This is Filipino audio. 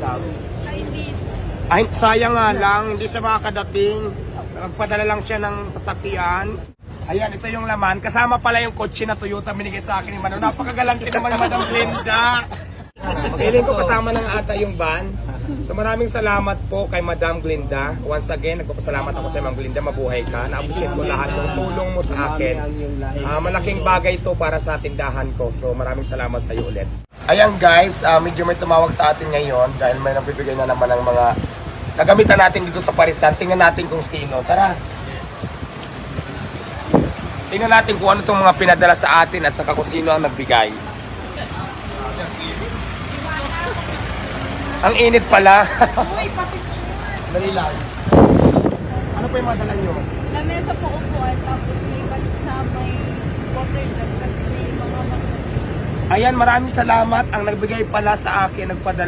madam? Ay, sayang nga lang, hindi siya makakadating. Nagpadala lang siya ng sasakyan. Ayan, ito yung laman. Kasama pala yung kotse na Toyota binigay sa akin ni Madam. Napakagalanti naman ni Madam Glenda. Feeling ko kasama ng ata yung van. So maraming salamat po kay Madam Glenda. Once again, nagpapasalamat ako sa Madam Glenda. Mabuhay ka. Na-appreciate ko lahat ng tulong mo sa akin. Malaking bagay ito para sa tindahan ko. So maraming salamat sa iyo ulit. Ayan guys, medyo may tumawag sa atin ngayon dahil may nagbibigay na naman ng mga nagamitan natin dito sa Parisan. Tingnan natin kung sino. Tara! Tingnan natin kung ano itong mga pinadala sa atin at saka kung sino ang nagbigay. Ang init pala. Dali lang. Ano po yung mga dala nyo? Lamesa po upuan, tapos may balsa, may water jug, kasi may mga Ayan, maraming salamat. Ang nagbigay pala sa akin, nagpadala